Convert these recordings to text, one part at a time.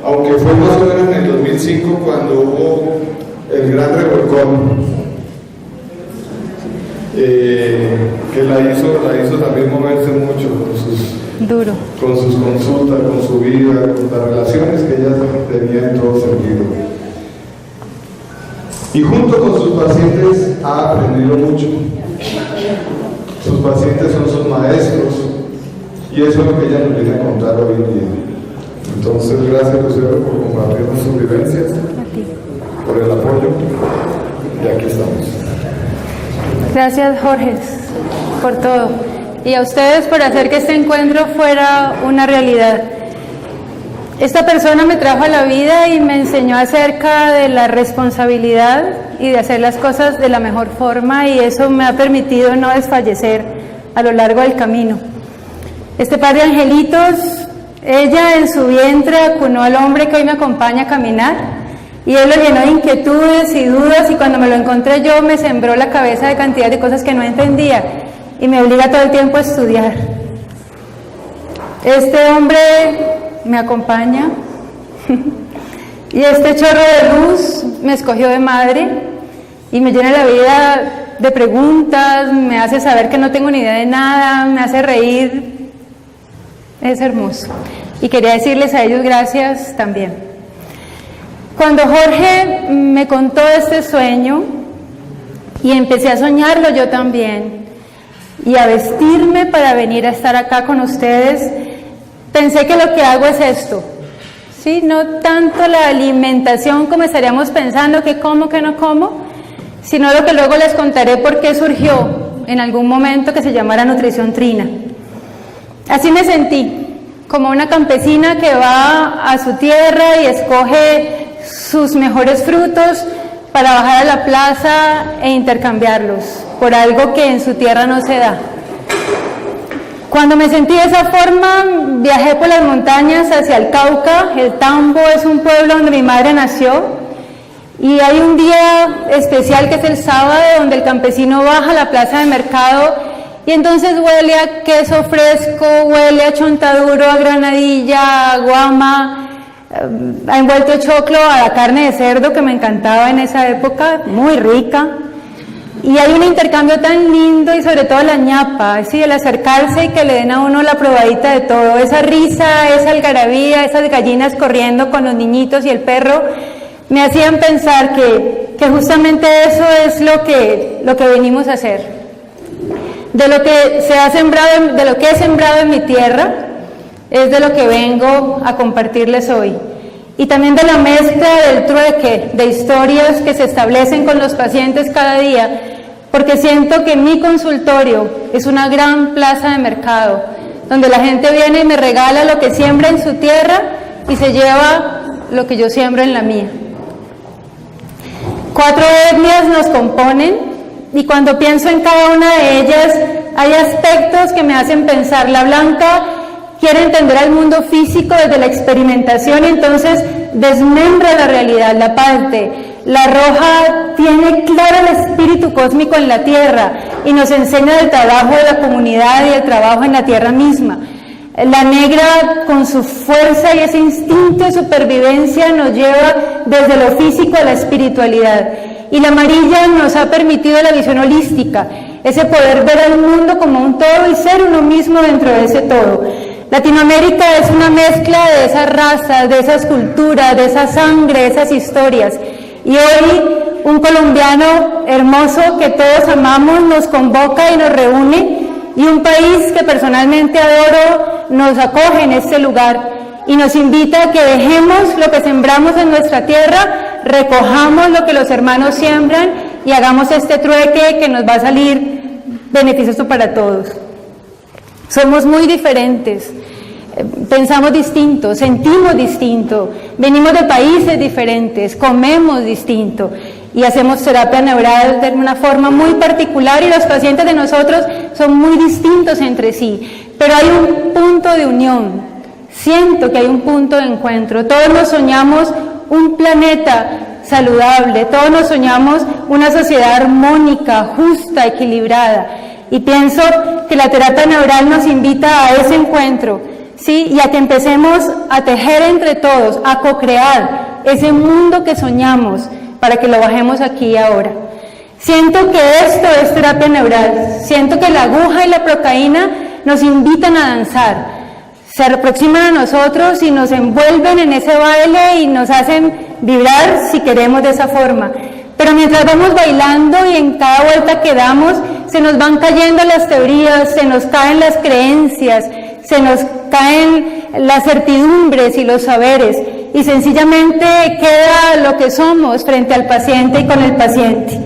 aunque fue más o menos en el 2005 cuando hubo el gran revolcón, que la hizo también moverse mucho con sus consultas, con su vida, con las relaciones que ella tenía en todo sentido. Y junto con sus pacientes ha aprendido mucho. Sus pacientes son sus maestros, y eso es lo que ella nos viene a contar hoy en día. Entonces, gracias, Lucero, por compartirnos sus vivencias, por el apoyo, y aquí estamos. Gracias, Jorge, por todo, y a ustedes por hacer que este encuentro fuera una realidad. Esta persona me trajo a la vida y me enseñó acerca de la responsabilidad y de hacer las cosas de la mejor forma, y eso me ha permitido no desfallecer a lo largo del camino. Este par de angelitos, ella en su vientre acunó al hombre que hoy me acompaña a caminar, y él lo llenó de inquietudes y dudas, y cuando me lo encontré yo me sembró la cabeza de cantidad de cosas que no entendía, y me obliga todo el tiempo a estudiar. Este hombre me acompaña y este chorro de luz me escogió de madre y me llena la vida de preguntas, me hace saber que no tengo ni idea de nada, me hace reír. Es hermoso, y quería decirles a ellos gracias también. Cuando Jorge me contó este sueño y empecé a soñarlo yo también y a vestirme para venir a estar acá con ustedes, pensé que lo que hago es esto, ¿sí? No tanto la alimentación como estaríamos pensando, que como, que no como, sino lo que luego les contaré por qué surgió en algún momento que se llamara Nutrición Trina. Así me sentí, como una campesina que va a su tierra y escoge sus mejores frutos para bajar a la plaza e intercambiarlos por algo que en su tierra no se da. Cuando me sentí de esa forma, viajé por las montañas hacia el Cauca. El Tambo es un pueblo donde mi madre nació, y hay un día especial que es el sábado, donde el campesino baja a la plaza de mercado y entonces huele a queso fresco, huele a chontaduro, a granadilla, a guama, a envuelto de choclo, a la carne de cerdo que me encantaba en esa época, muy rica. Y hay un intercambio tan lindo, y sobre todo la ñapa, ¿sí? El acercarse y que le den a uno la probadita de todo, esa risa, esa algarabía, esas gallinas corriendo con los niñitos y el perro, me hacían pensar que justamente eso es lo que venimos a hacer. De lo que se ha sembrado, de lo que he sembrado en mi tierra, es de lo que vengo a compartirles hoy. Y también de la mezcla del trueque, de historias que se establecen con los pacientes cada día, porque siento que mi consultorio es una gran plaza de mercado, donde la gente viene y me regala lo que siembra en su tierra y se lleva lo que yo siembro en la mía. 4 etnias nos componen, y cuando pienso en cada una de ellas, hay aspectos que me hacen pensar. La blanca quiere entender al mundo físico desde la experimentación, y entonces desmembra la realidad, la parte. La roja tiene claro el espíritu cósmico en la tierra y nos enseña del trabajo de la comunidad y el trabajo en la tierra misma. La negra, con su fuerza y ese instinto de supervivencia, nos lleva desde lo físico a la espiritualidad. Y la amarilla nos ha permitido la visión holística, ese poder ver al mundo como un todo y ser uno mismo dentro de ese todo. Latinoamérica es una mezcla de esas razas, de esas culturas, de esa sangre, de esas historias. Y hoy un colombiano hermoso que todos amamos nos convoca y nos reúne, y un país que personalmente adoro nos acoge en este lugar y nos invita a que dejemos lo que sembramos en nuestra tierra, recojamos lo que los hermanos siembran y hagamos este trueque que nos va a salir beneficioso para todos. Somos muy diferentes, pensamos distinto, sentimos distinto, venimos de países diferentes, comemos distinto y hacemos terapia neural de una forma muy particular, y los pacientes de nosotros son muy distintos entre sí, pero hay un punto de unión, siento que hay un punto de encuentro. Todos nos soñamos un planeta saludable, todos nos soñamos una sociedad armónica, justa, equilibrada, y pienso que la terapia neural nos invita a ese encuentro. ¿sí? Y a que empecemos a tejer entre todos, a co-crear ese mundo que soñamos para que lo bajemos aquí y ahora. Siento que esto es terapia neural, siento que la aguja y la procaína nos invitan a danzar, se aproximan a nosotros y nos envuelven en ese baile y nos hacen vibrar si queremos de esa forma. Pero mientras vamos bailando y en cada vuelta que damos, se nos van cayendo las teorías, se nos caen las creencias, se nos caen las certidumbres y los saberes, y sencillamente queda lo que somos frente al paciente y con el paciente.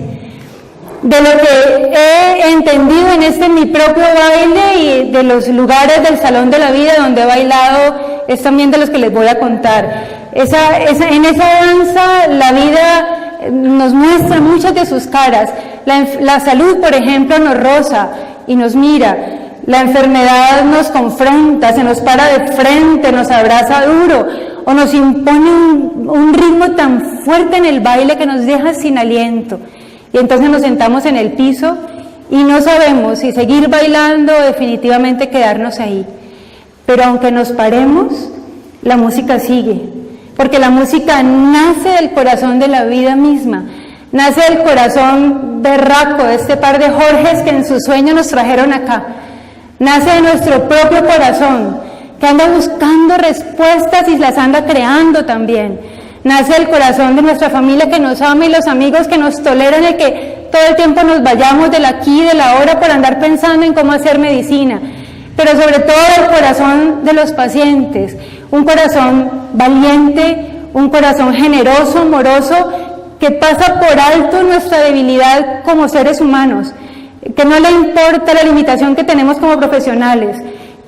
De lo que he entendido en mi propio baile y de los lugares del Salón de la Vida donde he bailado, es también de los que les voy a contar. En esa danza la vida nos muestra muchas de sus caras. La salud, por ejemplo, nos roza y nos mira. La enfermedad nos confronta, se nos para de frente, nos abraza duro o nos impone un ritmo tan fuerte en el baile que nos deja sin aliento. Y entonces nos sentamos en el piso y no sabemos si seguir bailando o definitivamente quedarnos ahí. Pero aunque nos paremos, la música sigue, porque la música nace del corazón de la vida misma, nace del corazón berraco de este par de Jorges que en sus sueños nos trajeron acá, nace de nuestro propio corazón, que anda buscando respuestas y las anda creando también. Nace el corazón de nuestra familia que nos ama y los amigos que nos toleran el que todo el tiempo nos vayamos del aquí y de la ahora por andar pensando en cómo hacer medicina. Pero sobre todo el corazón de los pacientes, un corazón valiente, un corazón generoso, amoroso, que pasa por alto nuestra debilidad como seres humanos, que no le importa la limitación que tenemos como profesionales,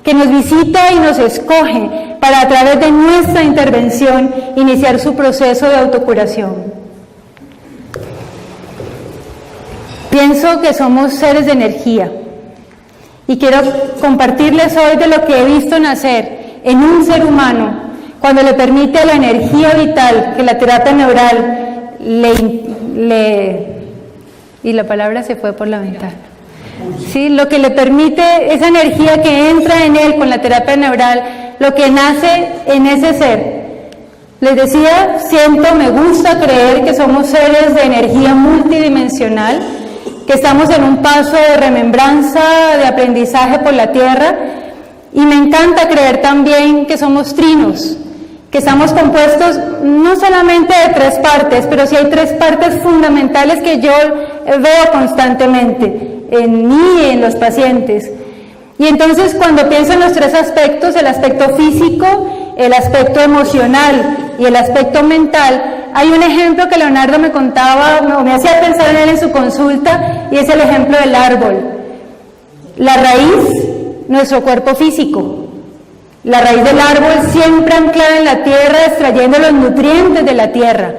que nos visita y nos escoge para a través de nuestra intervención iniciar su proceso de autocuración. Pienso que somos seres de energía y quiero compartirles hoy de lo que he visto nacer en un ser humano cuando le permite a la energía vital que la terapia neural y la palabra se fue por la ventana. Sí, lo que le permite esa energía que entra en él con la terapia neural, lo que nace en ese ser. Les decía, me gusta creer que somos seres de energía multidimensional, que estamos en un paso de remembranza, de aprendizaje por la Tierra, y me encanta creer también que somos trinos, que estamos compuestos no solamente de 3 partes, pero sí hay 3 partes fundamentales que yo veo constantemente en mí y en los pacientes. Y entonces cuando pienso en los 3 aspectos, el aspecto físico, el aspecto emocional y el aspecto mental, hay un ejemplo que Leonardo me contaba, me hacía pensar en él en su consulta, y es el ejemplo del árbol. La raíz, nuestro cuerpo físico. La raíz del árbol siempre anclada en la tierra, extrayendo los nutrientes de la tierra.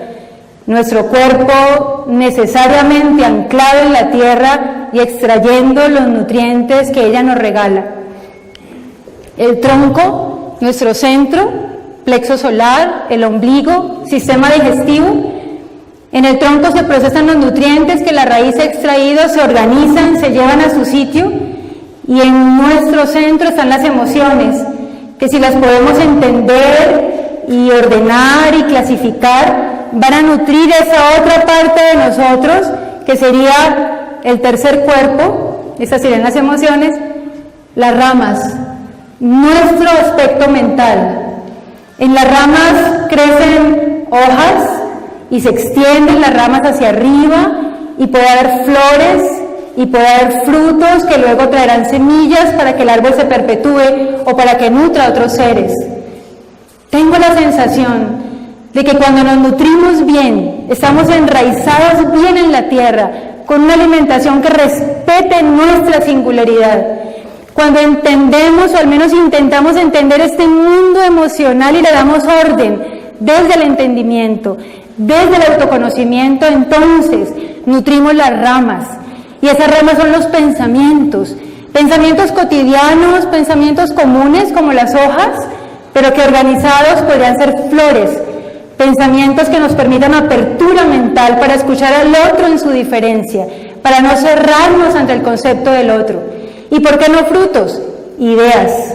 Nuestro cuerpo necesariamente anclado en la tierra y extrayendo los nutrientes que ella nos regala. El tronco, nuestro centro, plexo solar, el ombligo, sistema digestivo. En el tronco se procesan los nutrientes que la raíz ha extraído, se organizan, se llevan a su sitio, y en nuestro centro están las emociones, que si las podemos entender y ordenar y clasificar, van a nutrir esa otra parte de nosotros, que sería el tercer cuerpo, estas serían las emociones, las ramas, nuestro aspecto mental. En las ramas crecen hojas y se extienden las ramas hacia arriba, y puede haber flores y puede haber frutos que luego traerán semillas para que el árbol se perpetúe o para que nutra a otros seres. Tengo la sensación de que cuando nos nutrimos bien, estamos enraizados bien en la tierra, con una alimentación que respete nuestra singularidad. Cuando entendemos, o al menos intentamos entender este mundo emocional y le damos orden desde el entendimiento, desde el autoconocimiento, entonces nutrimos las ramas. Y esas ramas son los pensamientos cotidianos, pensamientos comunes como las hojas, pero que organizados podrían ser flores, pensamientos que nos permitan apertura mental para escuchar al otro en su diferencia, para no cerrarnos ante el concepto del otro. ¿Y por qué no frutos? Ideas,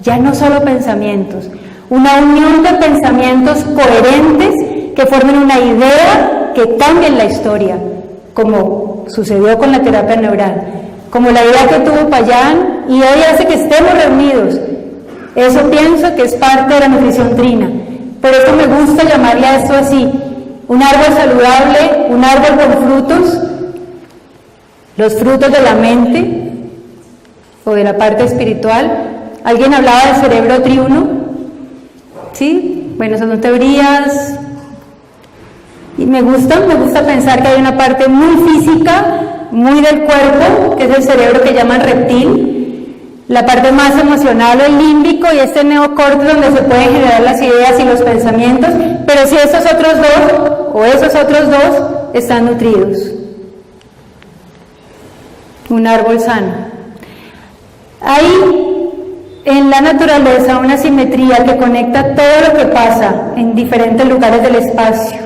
ya no solo pensamientos, una unión de pensamientos coherentes que formen una idea que cambien la historia, como sucedió con la terapia neural, como la idea que tuvo Payán y hoy hace que estemos reunidos. Eso pienso que es parte de la nutrición trina. Por eso me gusta llamarle a esto así, un árbol saludable, un árbol con frutos, los frutos de la mente o de la parte espiritual. Alguien hablaba del cerebro triuno, ¿sí? Bueno, esas son teorías y me gusta pensar que hay una parte muy física, muy del cuerpo, que es el cerebro que llaman reptil, la parte más emocional o el límbico y este neocórtex donde se pueden generar las ideas y los pensamientos, pero si esos otros dos están nutridos. Un árbol sano. Hay en la naturaleza una simetría que conecta todo lo que pasa en diferentes lugares del espacio.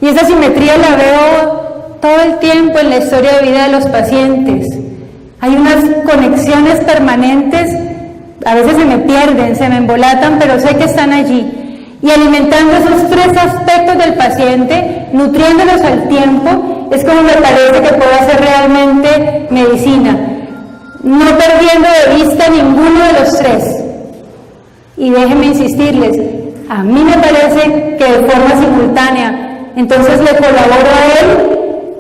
Y esa simetría la veo todo el tiempo en la historia de vida de los pacientes. Hay unas conexiones permanentes, a veces se me pierden, se me embolatan, pero sé que están allí. Y alimentando esos tres aspectos del paciente, nutriéndolos al tiempo, es como me parece que puedo hacer realmente medicina, no perdiendo de vista ninguno de los tres. Y déjenme insistirles, a mí me parece que de forma simultánea, entonces le colaboro a él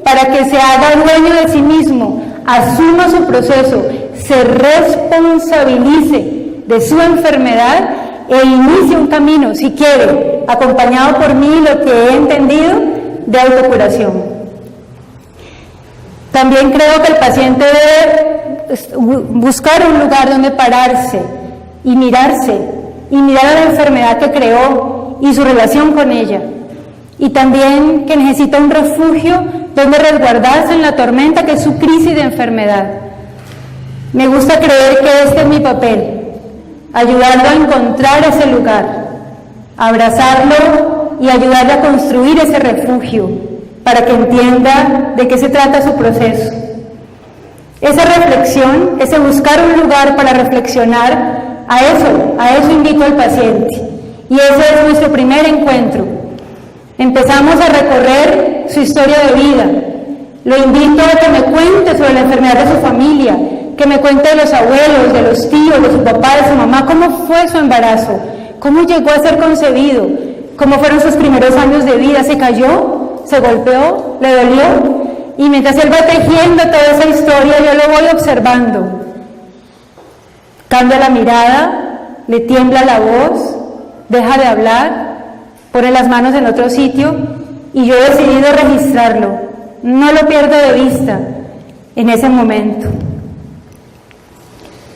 para que se haga dueño de sí mismo, asuma su proceso, se responsabilice de su enfermedad e inicie un camino, si quiere, acompañado por mí, lo que he entendido, de autocuración. También creo que el paciente debe buscar un lugar donde pararse y mirar a la enfermedad que creó y su relación con ella. Y también que necesita un refugio donde resguardarse en la tormenta que es su crisis de enfermedad. Me gusta creer que este es mi papel, ayudarlo a encontrar ese lugar, abrazarlo y ayudarle a construir ese refugio para que entienda de qué se trata su proceso. Esa reflexión, ese buscar un lugar para reflexionar, a eso invito al paciente. Y ese es nuestro primer encuentro. Empezamos a recorrer su historia de vida. Lo invito a que me cuente sobre la enfermedad de su familia, que me cuente de los abuelos, de los tíos, de su papá, de su mamá, cómo fue su embarazo, cómo llegó a ser concebido, cómo fueron sus primeros años de vida, se cayó, se golpeó, le dolió. Y mientras él va tejiendo toda esa historia, yo lo voy observando. Cambia la mirada, le tiembla la voz, deja de hablar, pone las manos en otro sitio y yo he decidido registrarlo, no lo pierdo de vista en ese momento.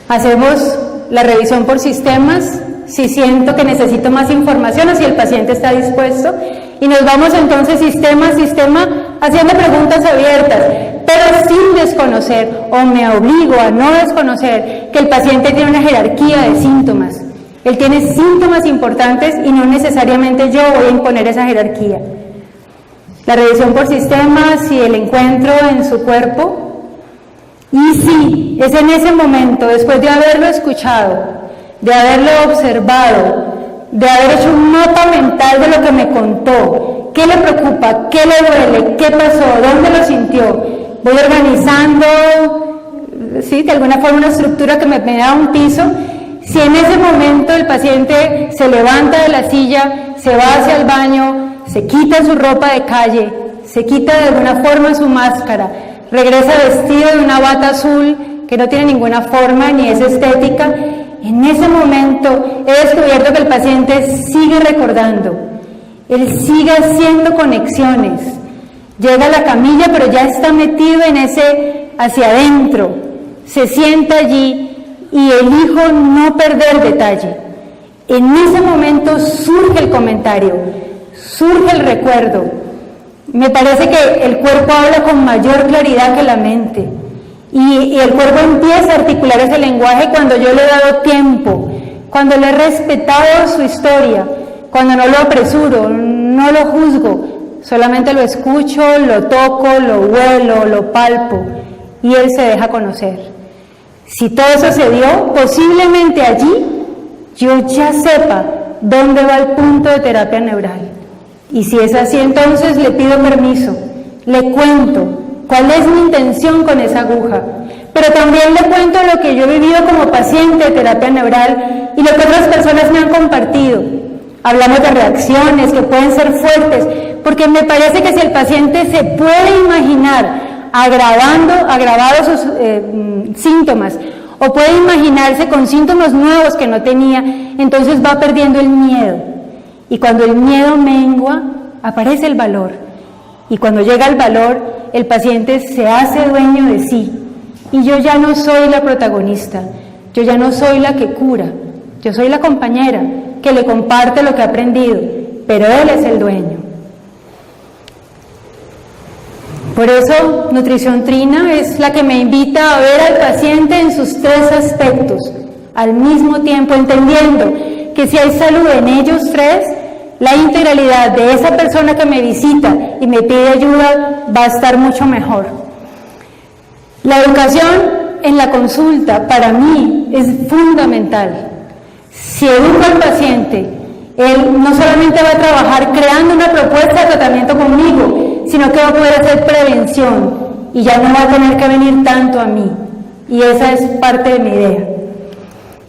Hacemos la revisión por sistemas, si siento que necesito más información o si el paciente está dispuesto, y nos vamos entonces sistema a sistema haciendo preguntas abiertas, pero sin desconocer, o me obligo a no desconocer, que el paciente tiene una jerarquía de síntomas. Él tiene síntomas importantes y no necesariamente yo voy a imponer esa jerarquía. La revisión por sistemas y el encuentro en su cuerpo. Y sí, es en ese momento, después de haberlo escuchado, de haberlo observado, de haber hecho un mapa mental de lo que me contó, qué le preocupa, qué le duele, qué pasó, dónde lo sintió, voy organizando, sí, de alguna forma una estructura que me da un piso. Si en ese momento el paciente se levanta de la silla, se va hacia el baño, se quita su ropa de calle, se quita de alguna forma su máscara, regresa vestido de una bata azul que no tiene ninguna forma ni es estética, en ese momento he descubierto que el paciente sigue recordando, él sigue haciendo conexiones, llega a la camilla pero ya está metido en ese hacia adentro, se sienta allí y elijo no perder detalle. En ese momento surge el comentario, surge el recuerdo. Me parece que el cuerpo habla con mayor claridad que la mente y el cuerpo empieza a articular ese lenguaje cuando yo le he dado tiempo, cuando le he respetado su historia, cuando no lo apresuro, no lo juzgo, solamente lo escucho, lo toco, lo huelo, lo palpo y él se deja conocer. Si todo eso se dio, posiblemente allí yo ya sepa dónde va el punto de terapia neural. Y si es así, entonces le pido permiso, le cuento cuál es mi intención con esa aguja, pero también le cuento lo que yo he vivido como paciente de terapia neural y lo que otras personas me han compartido. Hablamos de reacciones que pueden ser fuertes, porque me parece que si el paciente se puede imaginar agravados sus síntomas, o puede imaginarse con síntomas nuevos que no tenía, entonces va perdiendo el miedo. Y cuando el miedo mengua, aparece el valor. Y cuando llega el valor, el paciente se hace dueño de sí. Y yo ya no soy la protagonista, yo ya no soy la que cura, yo soy la compañera que le comparte lo que ha aprendido, pero él es el dueño. Por eso, Nutrición Trina es la que me invita a ver al paciente en sus tres aspectos, al mismo tiempo entendiendo que si hay salud en ellos tres, la integralidad de esa persona que me visita y me pide ayuda va a estar mucho mejor. La educación en la consulta para mí es fundamental. Si educo al paciente, él no solamente va a trabajar creando una propuesta de tratamiento conmigo, sino que va a poder hacer prevención y ya no va a tener que venir tanto a mí. Y esa es parte de mi idea.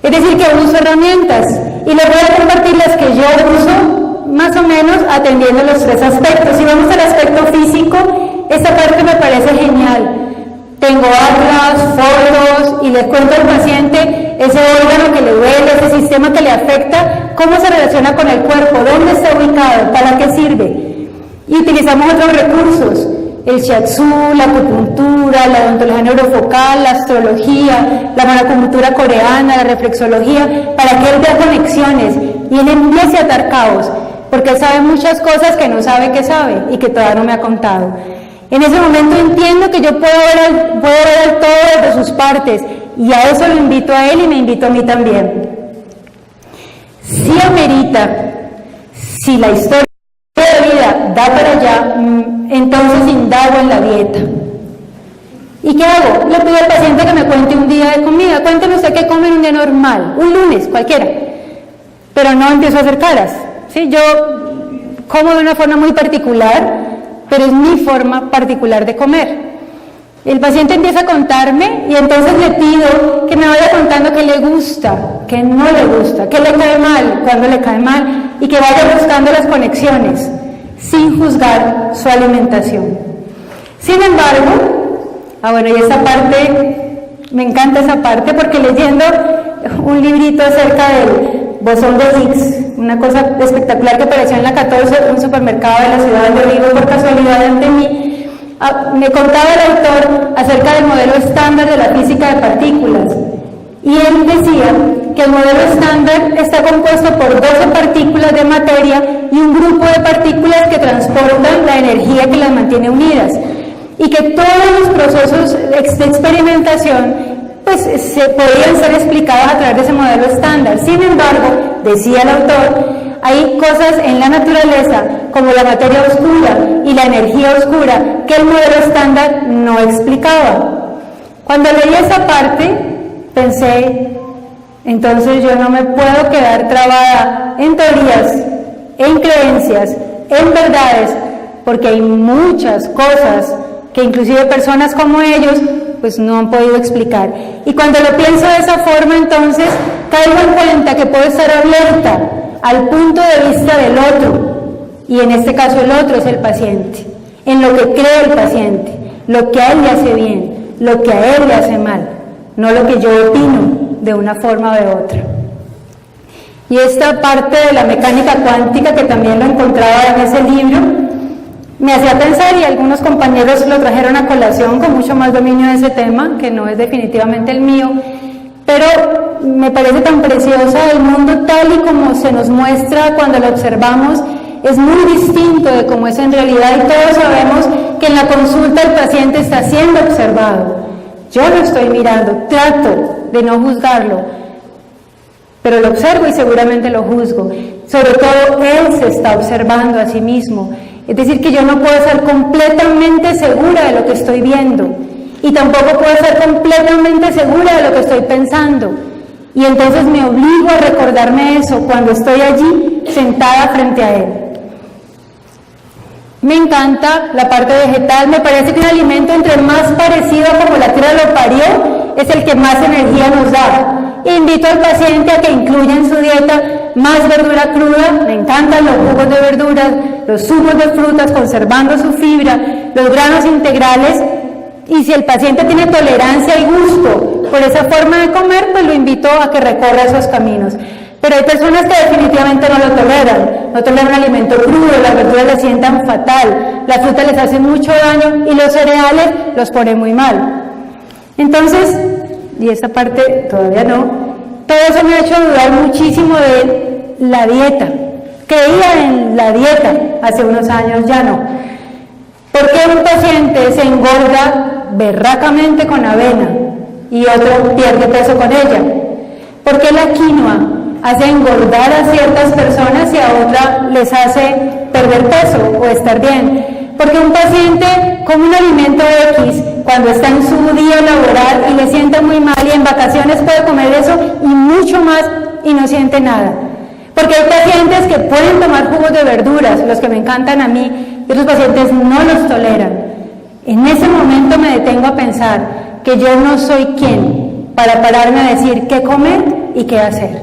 Es decir, que uso herramientas y les voy a compartir las que yo uso más o menos atendiendo los tres aspectos. Si vamos al aspecto físico, esta parte me parece genial. Tengo atlas, fotos y les cuento al paciente ese órgano que le duele, ese sistema que le afecta, cómo se relaciona con el cuerpo, dónde está ubicado, para qué sirve. Y utilizamos otros recursos, el shiatsu, la acupuntura, la odontología neurofocal, la astrología, la monoacupuntura coreana, la reflexología, para que él vea conexiones y él empiece a atar cabos, porque él sabe muchas cosas que no sabe que sabe y que todavía no me ha contado. En ese momento entiendo que yo puedo ver el todo desde sus partes, y a eso lo invito a él y me invito a mí también. Si amerita, si la historia de vida da para allá, entonces indago en la dieta. ¿Y qué hago? Le pido al paciente que me cuente un día de comida. Cuénteme usted qué come en un día normal, un lunes, cualquiera. Pero no empiezo a hacer caras, ¿sí? Yo como de una forma muy particular, pero es mi forma particular de comer. El paciente empieza a contarme y entonces le pido que me vaya contando qué le gusta, qué no le gusta, qué le cae mal, cuándo le cae mal, y que vaya buscando las conexiones, sin juzgar su alimentación. Sin embargo, y esa parte, me encanta esa parte, porque leyendo un librito acerca del bosón de Higgs, una cosa espectacular que apareció en la 14, un supermercado de la ciudad donde vivo por casualidad ante mí, me contaba el autor acerca del modelo estándar de la física de partículas, y él decía que el modelo estándar está compuesto por 12 partículas de materia y un grupo de partículas que transportan la energía que las mantiene unidas, y que todos los procesos de experimentación pues se podían ser explicados a través de ese modelo estándar. Sin embargo, decía el autor, hay cosas en la naturaleza, como la materia oscura y la energía oscura, que el modelo estándar no explicaba. Cuando leí esa parte, pensé, entonces yo no me puedo quedar trabada en teorías, en creencias, en verdades, porque hay muchas cosas que inclusive personas como ellos pues no han podido explicar. Y cuando lo pienso de esa forma, entonces caigo en cuenta que puedo estar alerta al punto de vista del otro, y en este caso el otro es el paciente, en lo que cree el paciente, lo que a él le hace bien, lo que a él le hace mal, no lo que yo opino de una forma o de otra. Y esta parte de la mecánica cuántica, que también lo encontraba en ese libro, me hacía pensar, y algunos compañeros lo trajeron a colación con mucho más dominio de ese tema, que no es definitivamente el mío, pero me parece tan preciosa. El mundo tal y como se nos muestra cuando lo observamos es muy distinto de cómo es en realidad, y todos sabemos que en la consulta el paciente está siendo observado. Yo lo estoy mirando, trato de no juzgarlo, pero lo observo y seguramente lo juzgo. Sobre todo él se está observando a sí mismo. Es decir, que yo no puedo estar completamente segura de lo que estoy viendo. y tampoco puedo estar completamente segura de lo que estoy pensando. Y entonces me obligo a recordarme eso cuando estoy allí sentada frente a él. Me encanta la parte vegetal, me parece que un alimento entre más parecido a como la tierra lo parió, es el que más energía nos da. Invito al paciente a que incluya en su dieta más verdura cruda, me encantan los jugos de verduras, los zumos de frutas, conservando su fibra, los granos integrales, y si el paciente tiene tolerancia y gusto por esa forma de comer, pues lo invito a que recorra esos caminos. Pero hay personas que definitivamente no lo toleran, no toleran un alimento crudo, las verduras les sientan fatal, la fruta les hace mucho daño y los cereales los pone muy mal. Entonces, y esta parte todavía no, todo eso me ha hecho dudar muchísimo de la dieta. Creía en la dieta hace unos años, ya no. ¿Por qué un paciente se engorda berracamente con avena y otro pierde peso con ella? ¿Por qué la quinoa hace engordar a ciertas personas y a otras les hace perder peso o estar bien? Porque un paciente come un alimento X cuando está en su día laboral y le siente muy mal, y en vacaciones puede comer eso y mucho más y no siente nada. Porque hay pacientes que pueden tomar jugos de verduras, los que me encantan a mí, y otros pacientes no los toleran. En ese momento me detengo a pensar que yo no soy quien para pararme a decir qué comer y qué hacer.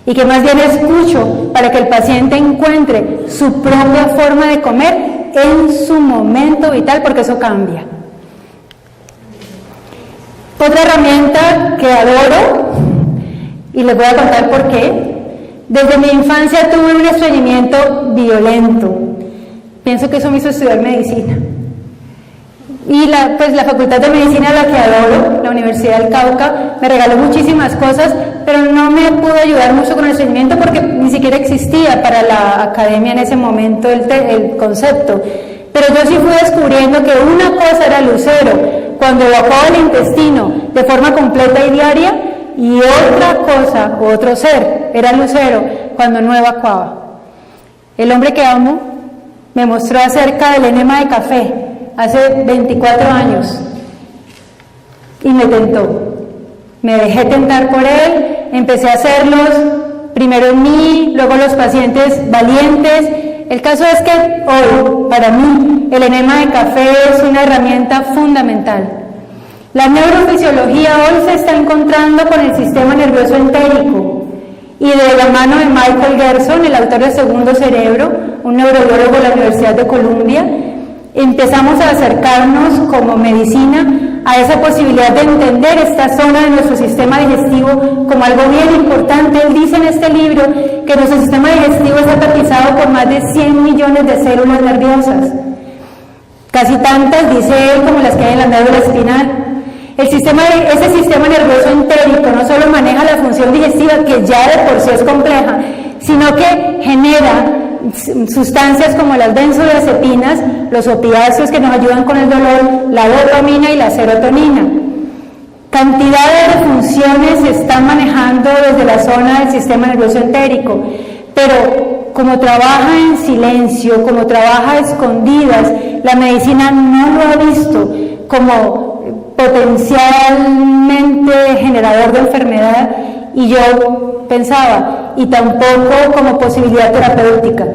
Y que más bien escucho para que el paciente encuentre su propia forma de comer en su momento vital, porque eso cambia. Otra herramienta que adoro, y les voy a contar por qué. Desde mi infancia tuve un estreñimiento violento. Pienso que eso me hizo estudiar medicina. Y la Facultad de Medicina, la que adoro, la Universidad del Cauca, me regaló muchísimas cosas, pero no me pudo ayudar mucho con el estreñimiento porque ni siquiera existía para la academia en ese momento el concepto. Pero yo sí fui descubriendo que una cosa era lucero, cuando evacuaba el intestino de forma completa y diaria, y otra cosa, otro ser, era lucero cuando no evacuaba. El hombre que amo me mostró acerca del enema de café hace 24 años y me tentó. Me dejé tentar por él, empecé a hacerlos, primero en mí, luego los pacientes valientes. El caso es que hoy, para mí, el enema de café es una herramienta fundamental. La neurofisiología hoy se está encontrando con el sistema nervioso entérico, y de la mano de Michael Gerson, el autor de Segundo Cerebro, un neurobiólogo de la Universidad de Columbia, empezamos a acercarnos como medicina a esa posibilidad de entender esta zona de nuestro sistema digestivo como algo bien importante. Él dice en este libro que nuestro sistema digestivo está tapizado por más de 100 millones de células nerviosas, casi tantas, dice él, como las que hay en la médula espinal. Ese sistema nervioso entérico no solo maneja la función digestiva, que ya de por sí es compleja, sino que genera sustancias como las benzodiazepinas, los opiáceos que nos ayudan con el dolor, la dopamina y la serotonina. Cantidades de funciones se están manejando desde la zona del sistema nervioso entérico, pero como trabaja en silencio, como trabaja a escondidas, la medicina no lo ha visto como potencialmente generador de enfermedad, y yo pensaba, y tampoco como posibilidad terapéutica.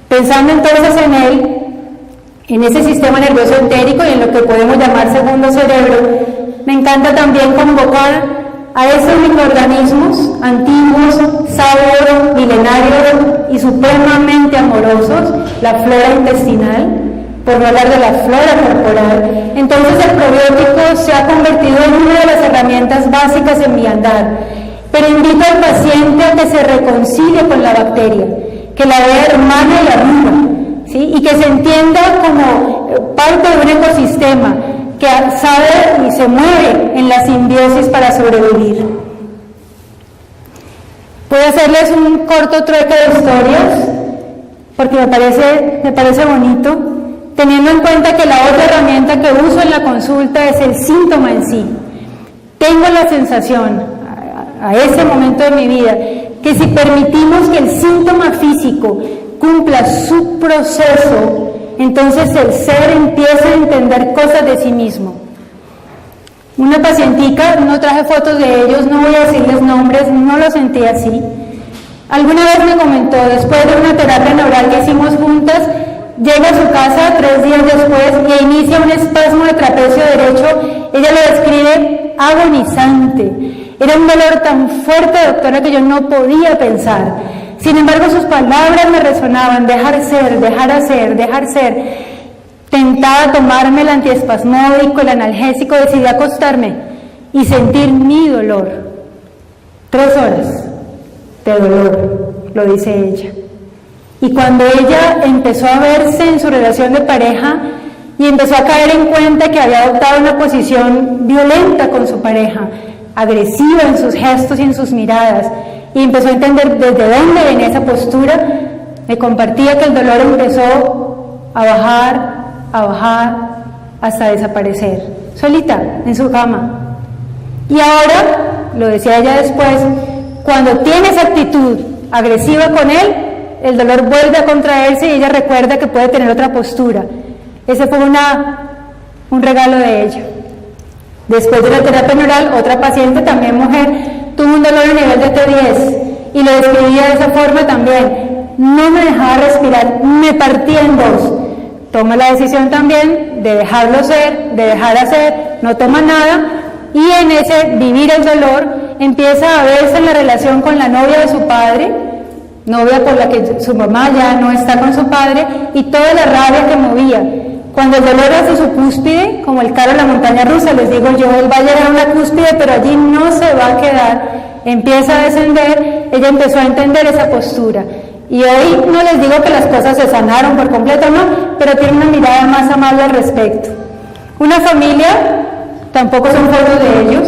Pensando entonces en él, en ese sistema nervioso entérico y en lo que podemos llamar segundo cerebro, me encanta también convocar a esos microorganismos antiguos, sauros, milenarios y supremamente amorosos, la flora intestinal, por no hablar de la flora corporal. Entonces el probiótico se ha convertido en una de las herramientas básicas en mi andar, pero invito al paciente a que se reconcilie con la bacteria, que la vea hermana y amiga, ¿sí? Y que se entienda como parte de un ecosistema que sabe y se mueve en la simbiosis para sobrevivir. Voy a hacerles un corto trueque de historias porque me parece bonito, teniendo en cuenta que la otra herramienta que uso en la consulta es el síntoma en sí. Tengo la sensación, a ese momento de mi vida, que si permitimos que el síntoma físico cumpla su proceso, entonces el ser empieza a entender cosas de sí mismo. Una pacientica, no traje fotos de ellos, no voy a decirles nombres, no lo sentí así. Alguna vez me comentó, después de una terapia neural que hicimos juntas, llega a su casa 3 días después y inicia un espasmo de trapecio derecho. Ella lo describe agonizante. Era un dolor tan fuerte, doctora, que yo no podía pensar. Sin embargo, sus palabras me resonaban: dejar ser, dejar hacer, dejar ser. Tentada tomarme el antiespasmódico, el analgésico, decidí acostarme y sentir mi dolor. 3 horas de dolor, lo dice ella. Y cuando ella empezó a verse en su relación de pareja y empezó a caer en cuenta que había adoptado una posición violenta con su pareja, agresiva en sus gestos y en sus miradas, y empezó a entender desde dónde venía esa postura, me compartía que el dolor empezó a bajar, hasta desaparecer, solita, en su cama. Y ahora, lo decía ella después, cuando tiene esa actitud agresiva con él, el dolor vuelve a contraerse y ella recuerda que puede tener otra postura. Ese fue un regalo de ella. Después de la terapia neural, otra paciente, también mujer, tuvo un dolor a nivel de T10 y lo describía de esa forma también. No me dejaba respirar, me partía en 2. Toma la decisión también de dejarlo ser, de dejar hacer, no toma nada, y en ese vivir el dolor empieza a verse en la relación con la novia de su padre, novia por la que su mamá ya no está con su padre, y toda la rabia que movía. Cuando el dolor hace su cúspide, como el carro de la montaña rusa, les digo yo, él va a llegar a una cúspide, pero allí no se va a quedar, empieza a descender. Ella empezó a entender esa postura. Y hoy no les digo que las cosas se sanaron por completo, no, pero tiene una mirada más amable al respecto. Una familia, tampoco son fotos de ellos.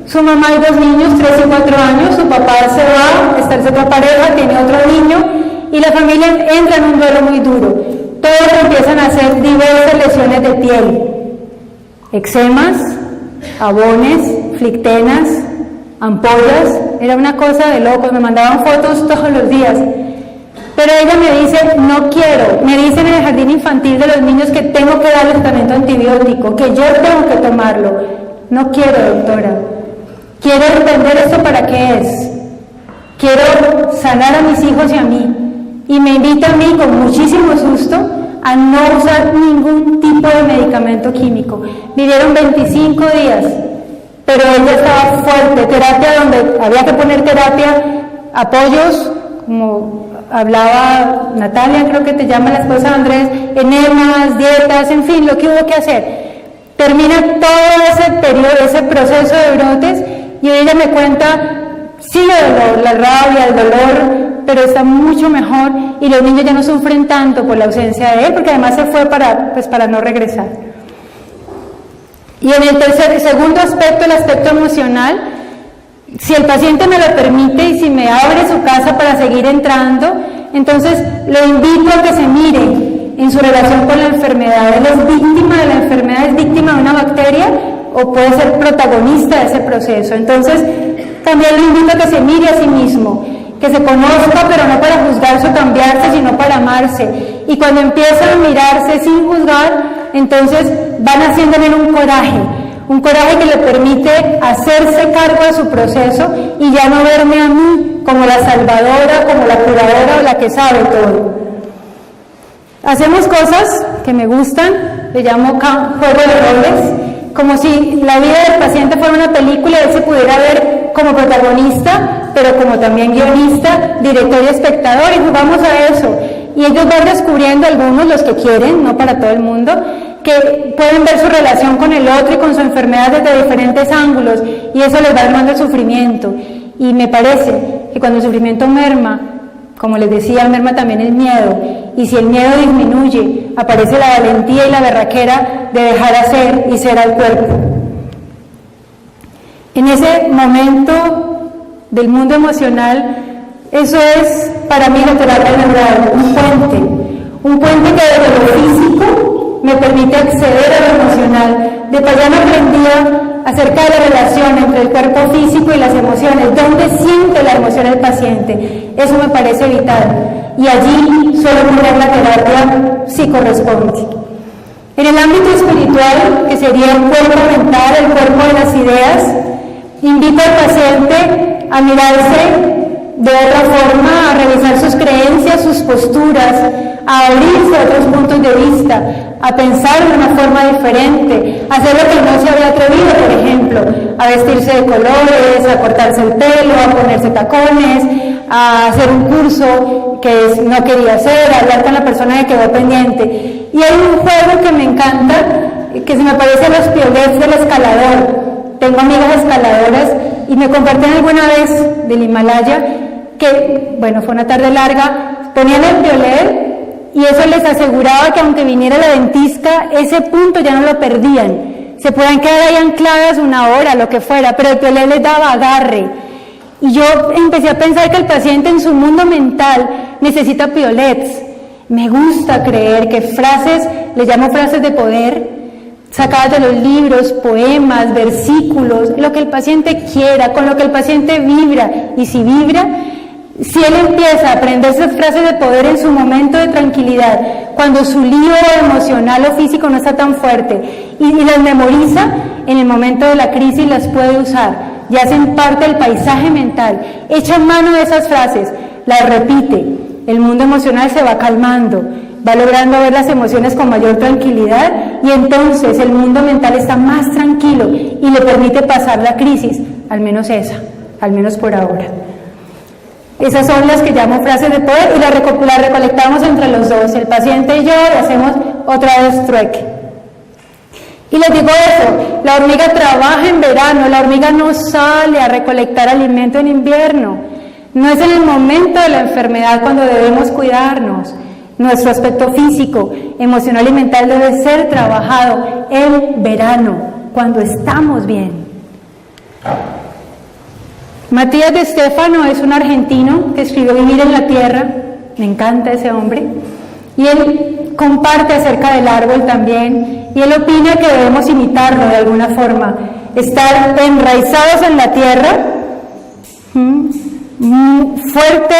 Su mamá y 2 niños, 3 y 4 años, su papá se va, está en otra pareja, tiene otro niño, y la familia entra en un duelo muy duro. Todos empiezan a hacer diversas lesiones de piel, eczemas, abones, flictenas, ampollas. Era una cosa de locos, me mandaban fotos todos los días. Pero ella me dice, no quiero, me dicen en el jardín infantil de los niños que tengo que darle tratamiento antibiótico, que yo tengo que tomarlo. No quiero, doctora. Quiero entender esto para qué es. Quiero sanar a mis hijos y a mí. Y me invita a mí, con muchísimo susto, a no usar ningún tipo de medicamento químico. Vivieron 25 días, pero ella estaba fuerte, terapia donde había que poner terapia, apoyos, como hablaba Natalia, creo que te llama la esposa de Andrés, enemas, dietas, en fin, lo que hubo que hacer. Termina todo ese periodo, ese proceso de brotes, y ella me cuenta, sigue el dolor, la rabia, el dolor, pero está mucho mejor, y los niños ya no sufren tanto por la ausencia de él, porque además se fue para no regresar. Y en el segundo aspecto, el aspecto emocional, si el paciente me lo permite y si me abre su casa para seguir entrando, entonces lo invito a que se mire en su relación con la enfermedad. Él es víctima de la enfermedad, es víctima de una bacteria o puede ser protagonista de ese proceso. Entonces también lo invito a que se mire a sí mismo, que se conozca, pero no para juzgarse o cambiarse, sino para amarse. Y cuando empiezan a mirarse sin juzgar, entonces van haciendo en él un coraje que le permite hacerse cargo de su proceso y ya no verme a mí como la salvadora, como la curadora o la que sabe todo. Hacemos cosas que me gustan, le llamo juego de roles, como si la vida del paciente fuera una película y él se pudiera ver como protagonista, pero como también guionista, director y espectador, y jugamos a eso. Y ellos van descubriendo, algunos, los que quieren, no para todo el mundo, que pueden ver su relación con el otro y con su enfermedad desde diferentes ángulos, y eso les va armando el sufrimiento. Y me parece que cuando el sufrimiento merma, como les decía, merma también el miedo, y si el miedo disminuye, aparece la valentía y la berraquera de dejar hacer y ser al cuerpo. En ese momento del mundo emocional, eso es para mí la terapia neural, un puente que desde lo físico me permite acceder a lo emocional. De Payán aprendía acerca de la relación entre el cuerpo físico y las emociones, dónde siente la emoción el paciente. Eso me parece vital, y allí suelo poner la terapia si corresponde. En el ámbito espiritual, que sería el cuerpo mental, el cuerpo de las ideas, invito al paciente a mirarse de otra forma, a revisar sus creencias, sus posturas, a abrirse a otros puntos de vista, a pensar de una forma diferente, a hacer lo que no se había atrevido, por ejemplo, a vestirse de colores, a cortarse el pelo, a ponerse tacones, a hacer un curso que no quería hacer, a hablar con la persona que quedó pendiente. Y hay un juego que me encanta, que se me parece a los piolets del escalador. Tengo amigas escaladoras y me compartían alguna vez del Himalaya que, bueno, fue una tarde larga, ponían el piolet y eso les aseguraba que aunque viniera la ventisca, ese punto ya no lo perdían. Se podían quedar ahí ancladas una hora, lo que fuera, pero el piolet les daba agarre. Y yo empecé a pensar que el paciente en su mundo mental necesita piolets. Me gusta creer que frases, les llamo frases de poder, sacadas de los libros, poemas, versículos, lo que el paciente quiera, con lo que el paciente vibra. Y si vibra, si él empieza a aprender esas frases de poder en su momento de tranquilidad, cuando su lío emocional o físico no está tan fuerte, y las memoriza, en el momento de la crisis las puede usar, ya hacen parte del paisaje mental, echa mano de esas frases, las repite, el mundo emocional se va calmando, va logrando ver las emociones con mayor tranquilidad y entonces el mundo mental está más tranquilo y le permite pasar la crisis, al menos esa, al menos por ahora. Esas son las que llamo frases de poder y las recolectamos entre los dos, el paciente y yo, y hacemos otra vez trueque. Y les digo eso, la hormiga trabaja en verano, la hormiga no sale a recolectar alimento en invierno. No es en el momento de la enfermedad cuando debemos cuidarnos. Nuestro aspecto físico, emocional y mental debe ser trabajado en verano, cuando estamos bien. Matías de Stefano es un argentino que escribió Vivir en la Tierra, me encanta ese hombre, y él comparte acerca del árbol también, y él opina que debemos imitarlo de alguna forma, estar enraizados en la tierra, fuerte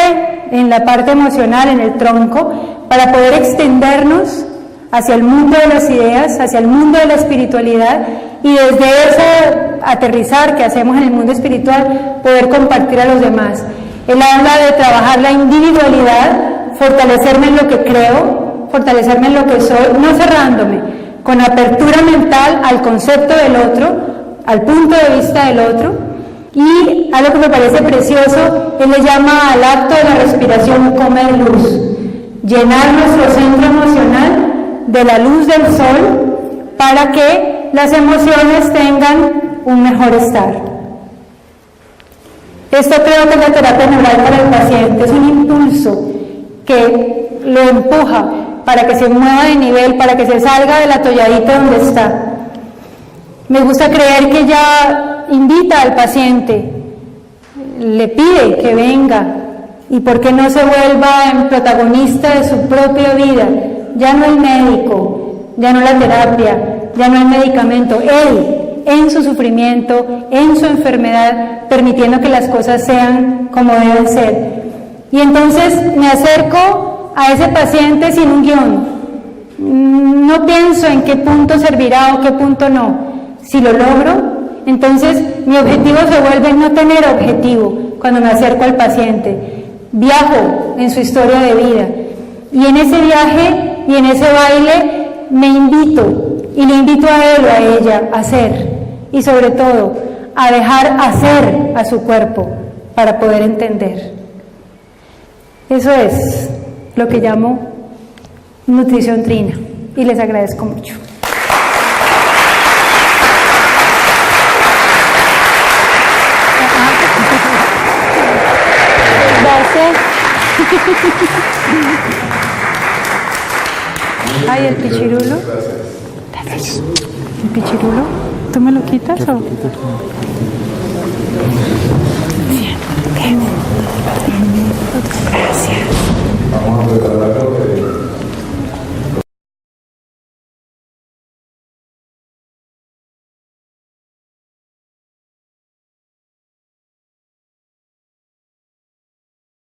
en la parte emocional, en el tronco, para poder extendernos hacia el mundo de las ideas, hacia el mundo de la espiritualidad, y desde ese aterrizar que hacemos en el mundo espiritual, poder compartir a los demás. Él habla de trabajar la individualidad, fortalecerme en lo que creo, fortalecerme en lo que soy, no cerrándome, con apertura mental al concepto del otro, al punto de vista del otro, y algo que me parece precioso, él le llama al acto de la respiración comer luz, llenar nuestro centro emocional de la luz del sol para que las emociones tengan un mejor estar. Esto creo que es la terapia neural para el paciente, es un impulso que lo empuja para que se mueva de nivel, para que se salga del atolladito donde está. Me gusta creer que ya invita al paciente, le pide que venga y por qué no se vuelva en protagonista de su propia vida, ya no el médico, ya no la terapia, ya no el medicamento, él en su sufrimiento, en su enfermedad, permitiendo que las cosas sean como deben ser. Y entonces me acerco a ese paciente sin un guión, no pienso en qué punto servirá o qué punto no. Si lo logro, entonces mi objetivo se vuelve no tener objetivo cuando me acerco al paciente. Viajo en su historia de vida y en ese viaje y en ese baile me invito y le invito a él o a ella a ser y sobre todo a dejar hacer a su cuerpo para poder entender. Eso es lo que llamo nutrición trina y les agradezco mucho. Ay, el pichirulo. ¿El pichirulo? ¿Tú me lo quitas o...? Bien, bien. Gracias. Vamos a preparar